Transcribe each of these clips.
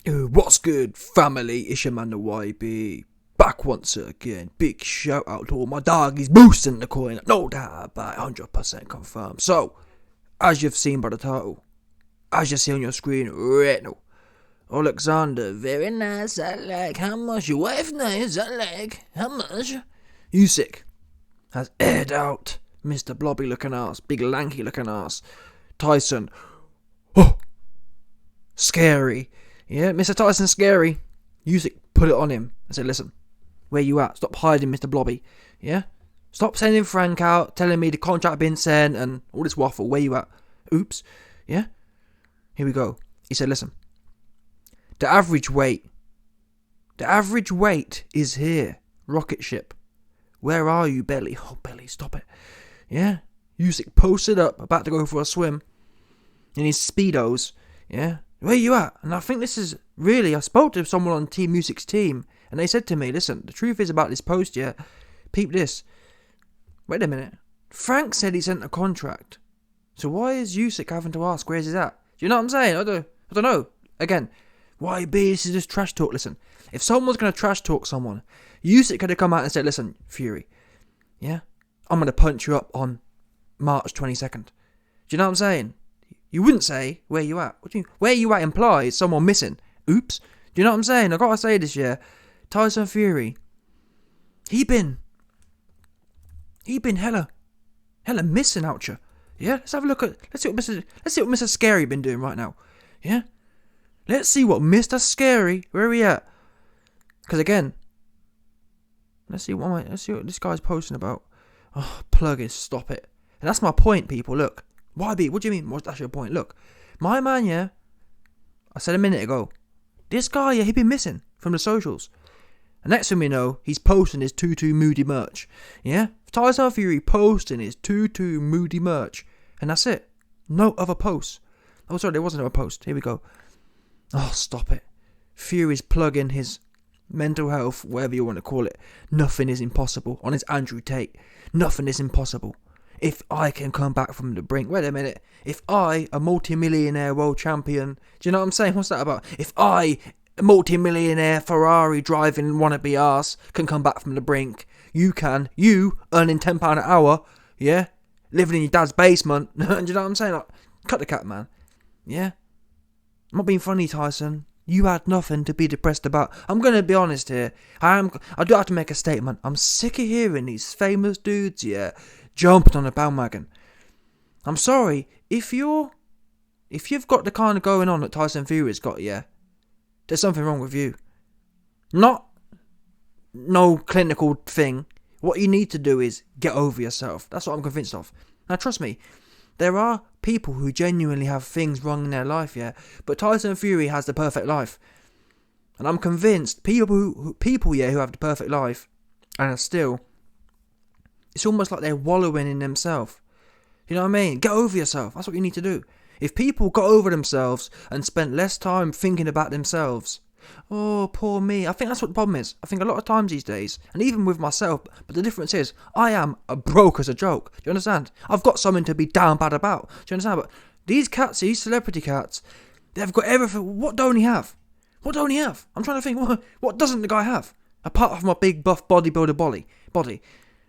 What's good, family? It's your man the YB. Back once again. Big shout out to all my doggies boosting the coin. No doubt about it, 100% confirmed. So, as you've seen by the title, as you see on your screen right now, Oleksandr, very nice, I like. How much? Your wife nice, I like. How much? Usyk has aired out Mr. Blobby looking ass, big lanky looking ass. Tyson, scary. Yeah, Mr. Tyson scary. Usyk put it on him. I said, listen, where you at? Stop hiding, Mr. Blobby. Yeah? Stop sending Frank out, telling me the contract been sent and all this waffle. Where you at? Oops. Yeah? Here we go. He said, listen, the average weight is here. Rocket ship. Where are you, Belly? Oh, Belly, stop it. Yeah? Usyk posted up, about to go for a swim in his Speedos. Yeah? Where you at? And I think this is really, I spoke to someone on Team Music's team, and they said to me, listen, the truth is about this post, yeah, peep this. Wait a minute. Frank said he sent a contract. So why is Usyk having to ask where's his at? Do you know what I'm saying? I don't know. Again, YB, this is just trash talk. Listen, if someone's going to trash talk someone, Usyk could have come out and said, listen, Fury, yeah, I'm going to punch you up on March 22nd. Do you know what I'm saying? You wouldn't say, where you at? What do you mean? Where you at implies someone missing. Oops. Do you know what I'm saying? I gotta say this, yeah. Tyson Fury, he been hella missing out you. Yeah? Let's have a look at, let's see what Mr. Scary been doing right now. Yeah? Let's see what Mr. Scary, where are we at? Because again, let's see what this guy's posting about. Oh, plug it, stop it. And that's my point, people. Look. YB, what do you mean? That's your point? Look, my man, yeah, I said a minute ago, this guy, yeah, he been missing from the socials. And next thing we know, he's posting his Tutu Moody merch. Yeah? Tyson Fury posting his Tutu Moody merch. And that's it. No other posts. Oh, sorry, there wasn't another post. Here we go. Oh, stop it. Fury's plugging his mental health, whatever you want to call it. Nothing is impossible. On his Andrew Tate. Nothing is impossible. If I can come back from the brink. Wait a minute. If I, a multi-millionaire world champion, do you know what I'm saying? What's that about? If I, a multi-millionaire Ferrari driving wannabe ass, can come back from the brink, you can. You, earning £10 an hour, yeah? Living in your dad's basement. Do you know what I'm saying? Like, cut the cat, man. Yeah? I'm not being funny, Tyson. You had nothing to be depressed about. I'm going to be honest here. I do have to make a statement. I'm sick of hearing these famous dudes, yeah, jumping on a bandwagon. I'm sorry, if you've got the kind of going on that Tyson Fury's got, yeah, there's something wrong with you. Not no clinical thing. What you need to do is get over yourself. That's what I'm convinced of. Now trust me, there are people who genuinely have things wrong in their life, yeah, but Tyson Fury has the perfect life. And I'm convinced people who have the perfect life and are still, it's almost like they're wallowing in themselves. You know what I mean? Get over yourself. That's what you need to do. If people got over themselves and spent less time thinking about themselves, oh, poor me. I think that's what the problem is. I think a lot of times these days, and even with myself, but the difference is, I am a broke as a joke. Do you understand? I've got something to be down bad about. Do you understand? But these cats, these celebrity cats, they've got everything. What don't he have? What don't he have? I'm trying to think, what doesn't the guy have? Apart from a big buff bodybuilder body.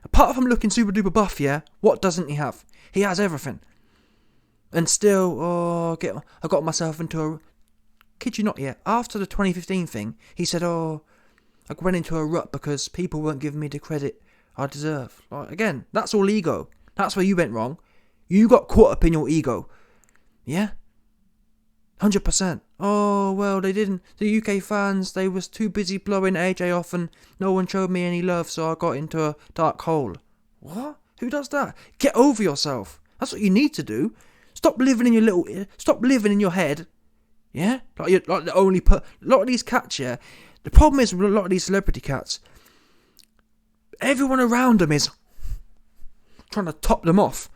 Apart from looking super duper buff, yeah, what doesn't he have? He has everything. And still, I got myself into a, kid you not yet, after the 2015 thing, he said, I went into a rut because people weren't giving me the credit I deserve. Like, again, that's all ego. That's where you went wrong. You got caught up in your ego. Yeah? 100%. Oh, well, they didn't. The UK fans, they was too busy blowing AJ off and no one showed me any love, so I got into a dark hole. What? Who does that? Get over yourself. That's what you need to do. Stop living in your head. Yeah? Like the only a lot of these cats, yeah. The problem is with a lot of these celebrity cats, everyone around them is trying to top them off.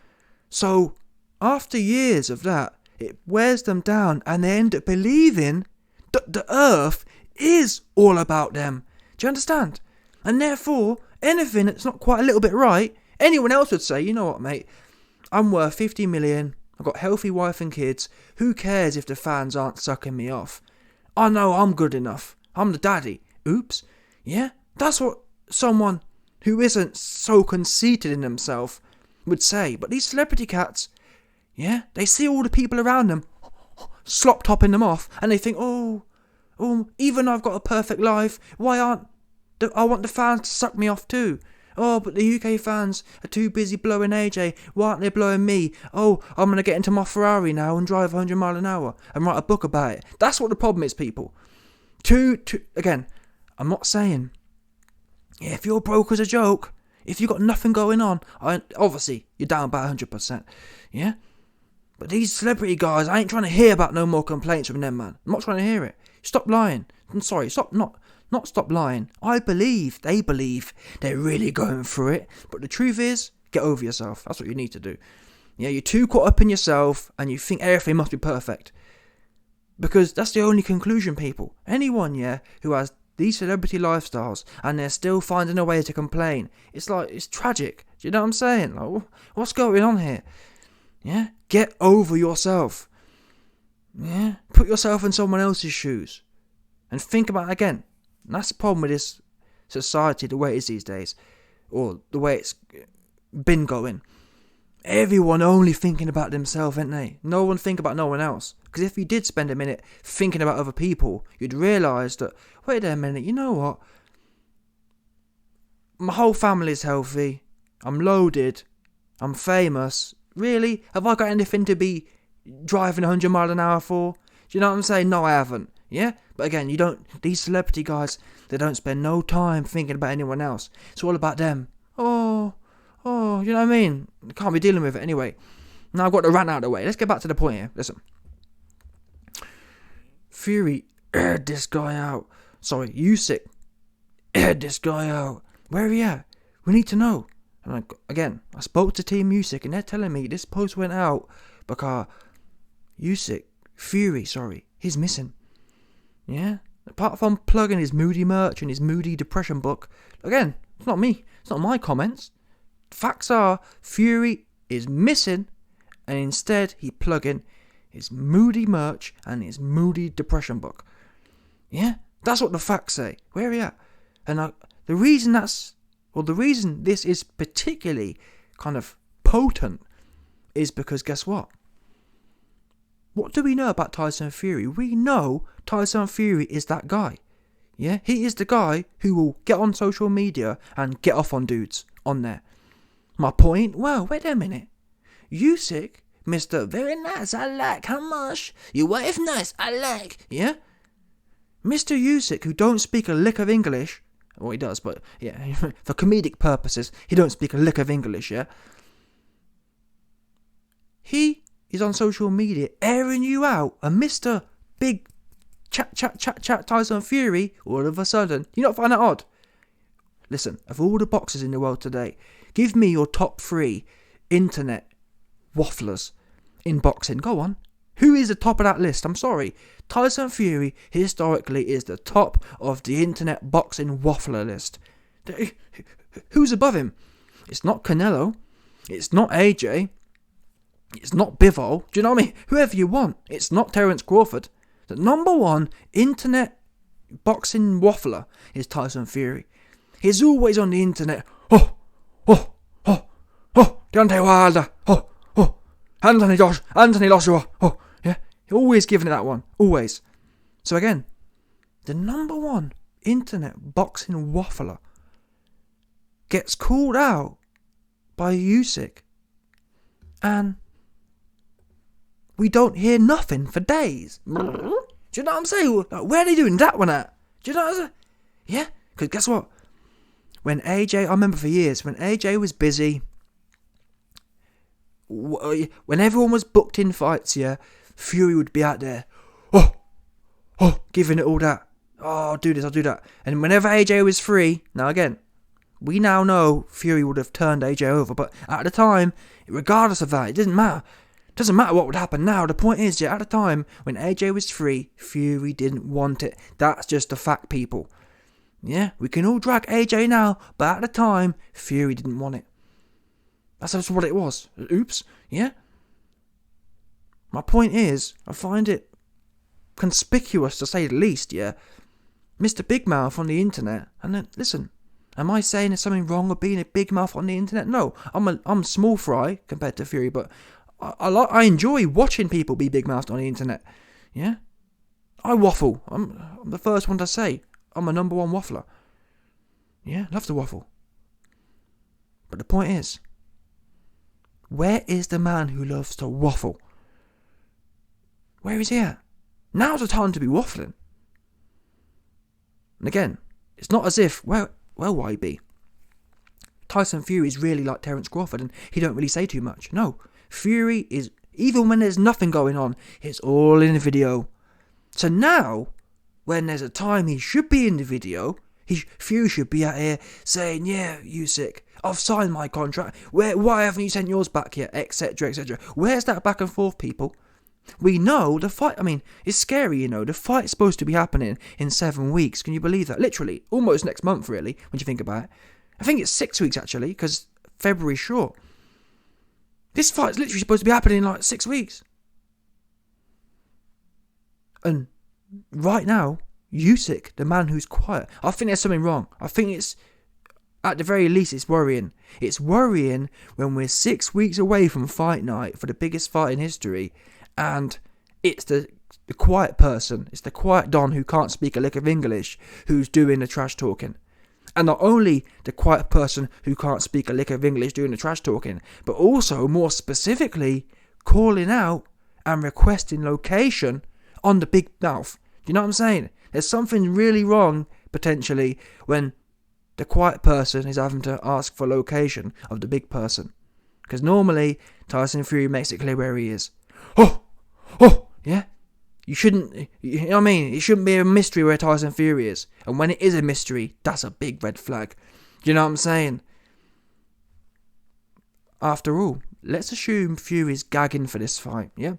So, after years of that, it wears them down and they end up believing that the earth is all about them. Do you understand? And therefore, anything that's not quite a little bit right, anyone else would say, you know what, mate, I'm worth 50 million, I've got a healthy wife and kids, who cares if the fans aren't sucking me off? I know I'm good enough. I'm the daddy. Oops. Yeah? That's what someone who isn't so conceited in himself would say. But these celebrity cats, yeah, they see all the people around them slop topping them off, and they think, oh, even though I've got a perfect life, why aren't I want the fans to suck me off too. Oh, but the UK fans are too busy blowing AJ. Why aren't they blowing me? Oh, I'm going to get into my Ferrari now and drive 100 miles an hour and write a book about it. That's what the problem is, people. Again, I'm not saying, yeah, if you're broke as a joke, if you've got nothing going on, obviously, you're down by 100%. Yeah? But these celebrity guys, I ain't trying to hear about no more complaints from them, man. I'm not trying to hear it. Stop lying. I'm sorry, stop lying. They believe they're really going through it. But the truth is, get over yourself. That's what you need to do. Yeah, you're too caught up in yourself and you think everything must be perfect. Because that's the only conclusion, people. Anyone, yeah, who has these celebrity lifestyles and they're still finding a way to complain, it's tragic. Do you know what I'm saying? Like, what's going on here? Yeah? Get over yourself. Yeah? Put yourself in someone else's shoes. And think about it again. And that's the problem with this society, the way it is these days. Or the way it's been going. Everyone only thinking about themselves, ain't they? No one think about no one else. Because if you did spend a minute thinking about other people, you'd realise that, wait a minute, you know what? My whole family's healthy. I'm loaded. I'm famous. Really? Have I got anything to be driving 100 miles an hour for? Do you know what I'm saying? No, I haven't. Yeah? But again, these celebrity guys, they don't spend no time thinking about anyone else. It's all about them. Oh, you know what I mean? I can't be dealing with it anyway. Now I've got the rant out of the way. Let's get back to the point here. Listen. Fury aired this guy out. Sorry, Usyk aired this guy out. Where are he at? We need to know. And I spoke to Team Usyk and they're telling me this post went out because Fury, he's missing. Yeah? Apart from plugging his moody merch and his moody depression book, again, it's not me. It's not my comments. Facts are, Fury is missing and instead he plugging his moody merch and his moody depression book. Yeah? That's what the facts say. Where are you at? And the reason this is particularly kind of potent is because guess what? What do we know about Tyson Fury? We know Tyson Fury is that guy. Yeah? He is the guy who will get on social media and get off on dudes on there. My point? Well, wait a minute. Usyk, Mr. Very nice, I like, how much? Your wife nice, I like, yeah? Mr. Usyk, who don't speak a lick of English, well, he does, but yeah, for comedic purposes, he don't speak a lick of English, yeah? He is on social media airing you out, and Mr. Big chat Tyson Fury, all of a sudden, you not find that odd? Listen, of all the boxers in the world today, give me your top 3 internet wafflers in boxing. Go on. Who is the top of that list? I'm sorry. Tyson Fury historically is the top of the internet boxing waffler list. Who's above him? It's not Canelo. It's not AJ. It's not Bivol. Do you know what I mean? Whoever you want. It's not Terence Crawford. The number 1 internet boxing waffler is Tyson Fury. He's always on the internet. Deontay Wilder. Anthony Joshua. Yeah. Always giving it that one. Always. So again, the number 1 internet boxing waffler gets called out by Usyk. And we don't hear nothing for days. Do you know what I'm saying? Like, where are they doing that one at? Do you know what I'm saying? Yeah? Because guess what? When AJ, I remember for years, when AJ was busy, when everyone was booked in fights, yeah, Fury would be out there, giving it all that. Oh, I'll do this, I'll do that. And whenever AJ was free, now again, we now know Fury would have turned AJ over, but at the time, regardless of that, it didn't matter. It doesn't matter what would happen now. The point is, yeah, at the time, when AJ was free, Fury didn't want it. That's just a fact, people. Yeah, we can all drag AJ now, but at the time, Fury didn't want it. That's just what it was. Oops, yeah? My point is, I find it conspicuous to say the least, yeah. Mr. Big Mouth on the internet. And then, listen, am I saying there's something wrong with being a big mouth on the internet? No, I'm small fry compared to Fury, but I enjoy watching people be big mouthed on the internet. Yeah, I waffle. I'm the first one to say I'm a number one waffler. Yeah, love to waffle. But the point is, where is the man who loves to waffle? Where is he at? Now's the time to be waffling. And again, it's not as if, well, YB, Tyson Fury is really like Terence Crawford and he don't really say too much. No, Fury is, even when there's nothing going on, it's all in the video. So now, when there's a time he should be in the video, Fury should be out here saying, yeah, Usyk, I've signed my contract. Why haven't you sent yours back yet? Etc, etc. Where's that back and forth, people? We know the fight, I mean, it's scary, you know. The fight's supposed to be happening in 7 weeks. Can you believe that? Literally, almost next month, really, when you think about it. I think it's 6 weeks, actually, because February's short. This fight's literally supposed to be happening in like 6 weeks. And right now, Usyk, the man who's quiet, I think there's something wrong. I think it's, at the very least, it's worrying. It's worrying when we're 6 weeks away from fight night for the biggest fight in history, and it's the quiet person, it's the quiet Don who can't speak a lick of English, who's doing the trash talking. And not only the quiet person who can't speak a lick of English doing the trash talking, but also, more specifically, calling out and requesting location on the big mouth. Do you know what I'm saying? There's something really wrong, potentially, when the quiet person is having to ask for location of the big person. Because normally, Tyson Fury makes it clear where he is. Yeah? You shouldn't, you know what I mean? It shouldn't be a mystery where Tyson Fury is. And when it is a mystery, that's a big red flag. Do you know what I'm saying? After all, let's assume Fury's gagging for this fight, yeah?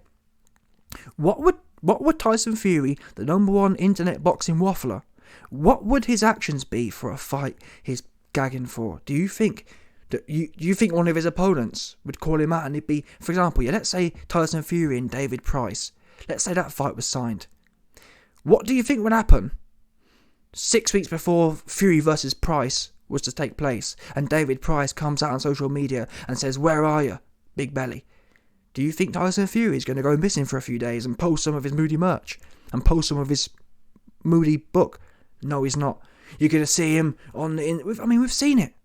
What would Tyson Fury, the number one internet boxing waffler, what would his actions be for a fight he's gagging for? Do you think that you think one of his opponents would call him out and it'd be, for example, yeah, let's say Tyson Fury and David Price. Let's say that fight was signed. What do you think would happen 6 weeks before Fury versus Price was to take place and David Price comes out on social media and says, where are you, big belly? Do you think Tyson Fury is going to go missing for a few days and post some of his moody merch and post some of his moody book? No, he's not. You're going to see him on the... I mean, we've seen it.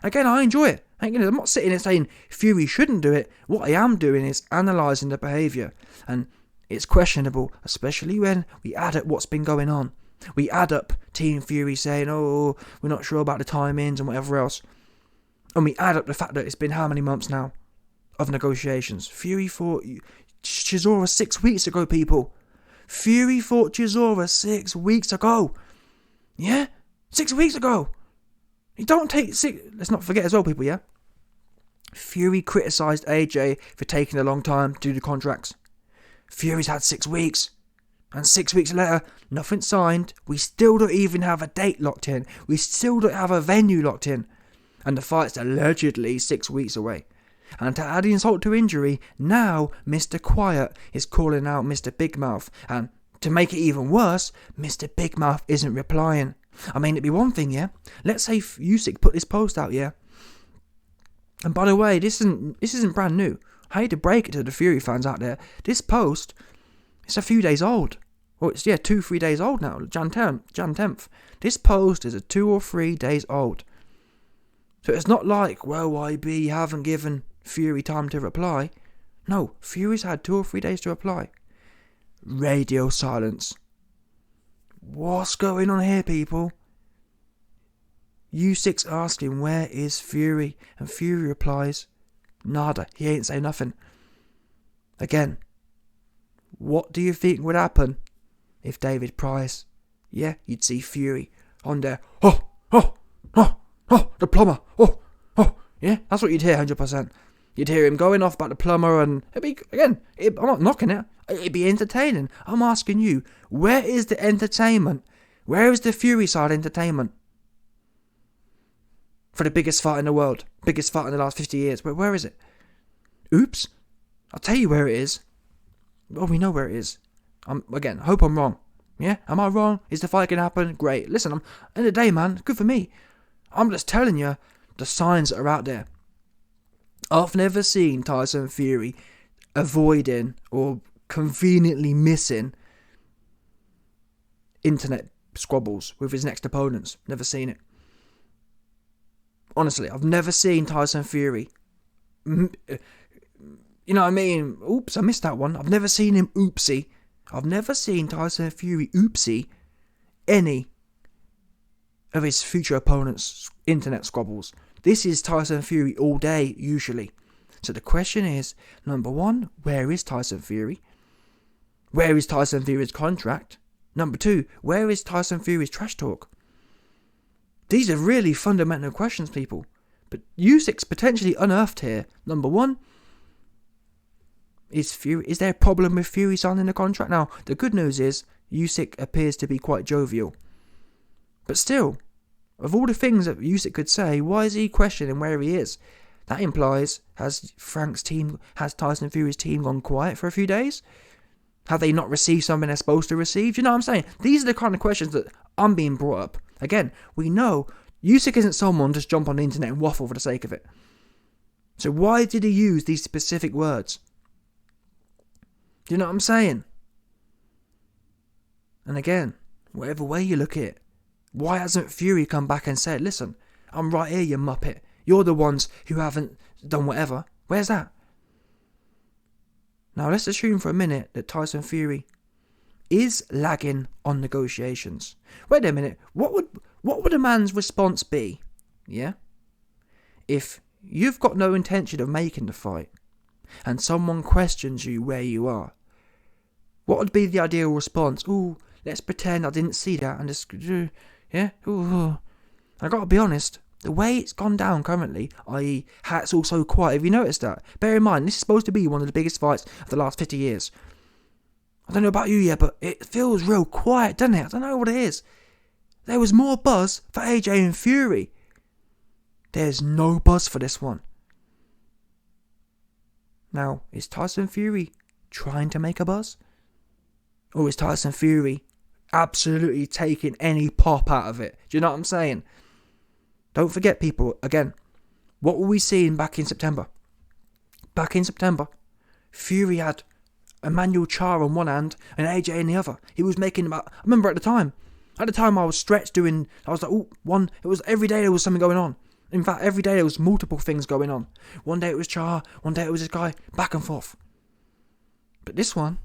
Again, I enjoy it. I'm not sitting there saying Fury shouldn't do it. What I am doing is analysing the behaviour. And it's questionable, especially when we add up what's been going on. We add up Team Fury saying, oh, we're not sure about the timings and whatever else. And we add up the fact that it's been how many months now of negotiations. Fury fought Chisora 6 weeks ago, people. Fury fought Chisora 6 weeks ago. Yeah? 6 weeks ago. You don't take 6... Let's not forget as well, people, yeah? Fury criticised AJ for taking a long time to do the contracts. Fury's had 6 weeks. And 6 weeks later, nothing's signed. We still don't even have a date locked in. We still don't have a venue locked in. And the fight's allegedly 6 weeks away. And to add insult to injury, now Mr. Quiet is calling out Mr. Big Mouth. And to make it even worse, Mr. Big Mouth isn't replying. I mean, it'd be one thing, yeah? Let's say Usyk put this post out, yeah? And by the way, this isn't brand new. I hate to break it to the Fury fans out there. This post, it's a few days old. Well, it's, 2-3 days old now. Jan 10th. This post is 2 or 3 days old. So it's not like, well, YB, you haven't given Fury time to reply. No, Fury's had 2 or 3 days to reply. Radio silence. What's going on here, people? Usyk's asking, where is Fury? And Fury replies, nada, he ain't say nothing. Again, what do you think would happen if David Price, yeah, you'd see Fury on there, the plumber, yeah, that's what you'd hear 100%. You'd hear him going off about the plumber and, it'd be, again, I'm not knocking it, it'd be entertaining. I'm asking you, where is the entertainment? Where is the Fury side entertainment? For the biggest fight in the world, biggest fight in the last 50 years, where is it? Oops, I'll tell you where it is. Well, we know where it is. Again, hope I'm wrong. Yeah, am I wrong? Is the fight gonna happen? Great. Listen, end of the day, man, good for me. I'm just telling you the signs that are out there. I've never seen Tyson Fury avoiding or conveniently missing internet squabbles with his next opponents. Never seen it. Honestly, I've never seen Tyson Fury. You know what I mean? Oops, I missed that one. I've never seen him oopsie. I've never seen Tyson Fury oopsie any of his future opponents' internet squabbles. This is Tyson Fury all day, usually. So the question is, number one, where is Tyson Fury? Where is Tyson Fury's contract? Number two, where is Tyson Fury's trash talk? These are really fundamental questions, people. But Usyk's potentially unearthed here. Number one, is there a problem with Fury signing the contract? Now, the good news is, Usyk appears to be quite jovial. But still, of all the things that Usyk could say, why is he questioning where he is? That implies, has Tyson Fury's team gone quiet for a few days? Have they not received something they're supposed to receive? Do you know what I'm saying? These are the kind of questions that I'm being brought up. Again, we know Usyk isn't someone just jump on the internet and waffle for the sake of it. So why did he use these specific words? Do you know what I'm saying? And again, whatever way you look at it, why hasn't Fury come back and said, listen, I'm right here, you muppet. You're the ones who haven't done whatever. Where's that? Now let's assume for a minute that Tyson Fury is lagging on negotiations. Wait a minute, what would a man's response be? Yeah? If you've got no intention of making the fight and someone questions you where you are, what would be the ideal response? Ooh, let's pretend I didn't see that and just, yeah? Ooh. I gotta be honest, the way it's gone down currently, i.e. how it's all so quiet, have you noticed that? Bear in mind, this is supposed to be one of the biggest fights of the last 50 years. I don't know about you yet, but it feels real quiet, doesn't it? I don't know what it is. There was more buzz for AJ and Fury. There's no buzz for this one. Now, is Tyson Fury trying to make a buzz? Or is Tyson Fury absolutely taking any pop out of it? Do you know what I'm saying? Don't forget, people, again, what were we seeing back in September? Back in September, Fury had Emmanuel Char on one hand and AJ in the other. He was making about, I remember at the time I was stretched I was like, it was every day there was something going on. In fact, every day there was multiple things going on. One day it was Char, one day it was this guy, back and forth. But this one,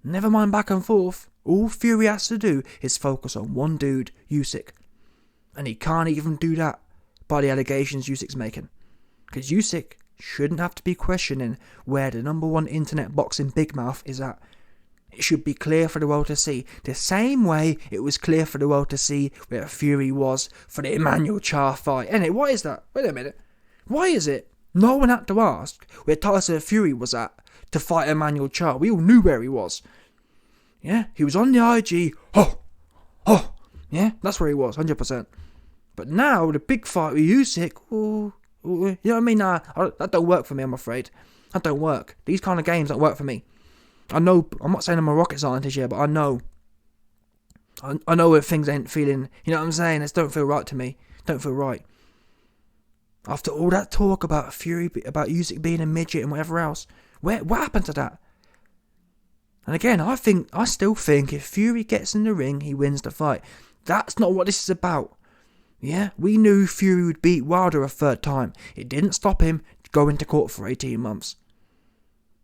never mind back and forth, all Fury has to do is focus on one dude, Usyk. And he can't even do that by the allegations Usyk's making. Because Usyk shouldn't have to be questioning where the number one internet boxing big mouth is at. It should be clear for the world to see. The same way it was clear for the world to see where Fury was for the Emmanuel Char fight. Anyway, why is that? Wait a minute. Why is it no one had to ask where Tyson Fury was at to fight Emmanuel Char? We all knew where he was. Yeah, he was on the IG. Yeah, that's where he was, 100%. But now, the big fight with Usyk, you know what I mean? Nah, that don't work for me, I'm afraid. That don't work. These kind of games don't work for me. I know, I'm not saying I'm a rocket scientist here, but I know if things ain't feeling, you know what I'm saying? It don't feel right to me. Don't feel right. After all that talk about Fury, about Usyk being a midget and whatever else, what happened to that? And again, I still think if Fury gets in the ring, he wins the fight. That's not what this is about. Yeah, we knew Fury would beat Wilder a third time. It didn't stop him going to court for 18 months.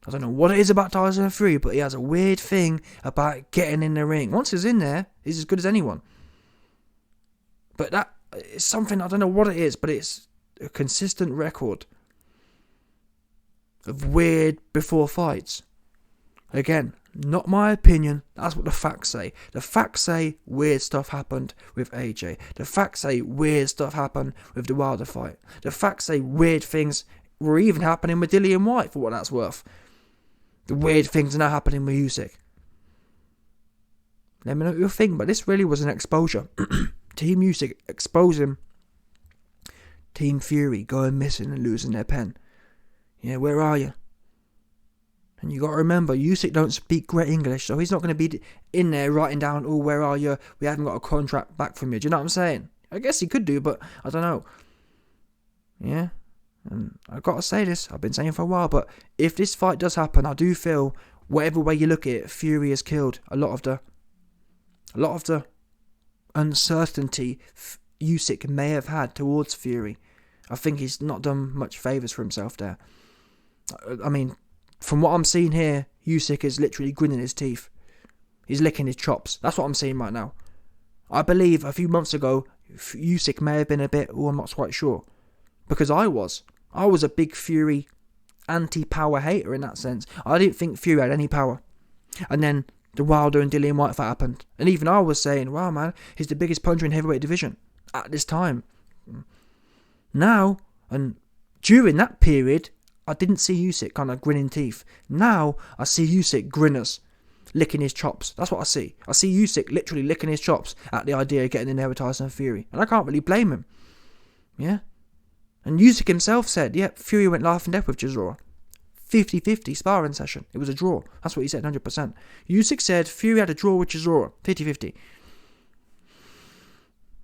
I don't know what it is about Tyson Fury, but he has a weird thing about getting in the ring. Once he's in there, he's as good as anyone. But that is something, I don't know what it is, but it's a consistent record of weird before fights. Again, not my opinion, that's what the facts say. The facts say weird stuff happened with AJ. The facts say weird stuff happened with the Wilder fight. The facts say weird things were even happening with Dillian White, for what that's worth. The weird things are now happening with Usyk. Let me know what you think, but this really was an exposure. Team Usyk exposing Team Fury going missing and losing their pen. Yeah, where are you? And you got to remember, Usyk don't speak great English, so he's not going to be in there writing down, oh, where are you? We haven't got a contract back from you. Do you know what I'm saying? I guess he could do, but I don't know. Yeah? And I've got to say this, I've been saying for a while, but if this fight does happen, I do feel, whatever way you look at it, Fury has killed a lot of the uncertainty Usyk may have had towards Fury. I think he's not done much favours for himself there. I mean, from what I'm seeing here, Usyk is literally grinning his teeth. He's licking his chops. That's what I'm seeing right now. I believe a few months ago, Usyk may have been a bit, I'm not quite sure. Because I was a big Fury anti-power hater in that sense. I didn't think Fury had any power. And then the Wilder and Dillian White fight happened. And even I was saying, wow, man, he's the biggest puncher in heavyweight division at this time. Now, and during that period, I didn't see Usyk kind of grinning teeth. Now, I see Usyk grinners, licking his chops. That's what I see. I see Usyk literally licking his chops at the idea of getting in there with Tyson Fury. And I can't really blame him. Yeah? And Usyk himself said, yeah, Fury went life and death with Chisora. 50-50 sparring session. It was a draw. That's what he said, 100%. Usyk said Fury had a draw with Chisora. 50-50.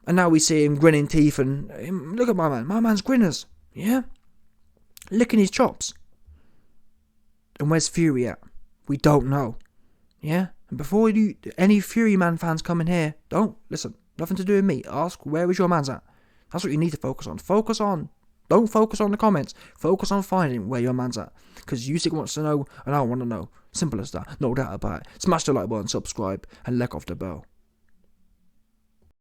And now we see him grinning teeth and look at my man. My man's grinners. Yeah? Licking his chops. And where's Fury at? We don't know. Yeah? And before any Fury man fans come in here, don't listen. Nothing to do with me. Ask, where is your man's at? That's what you need to focus on. Don't focus on the comments. Focus on finding where your man's at. Because Usyk wants to know, and I want to know. Simple as that. No doubt about it. Smash the like button, subscribe, and let off the bell.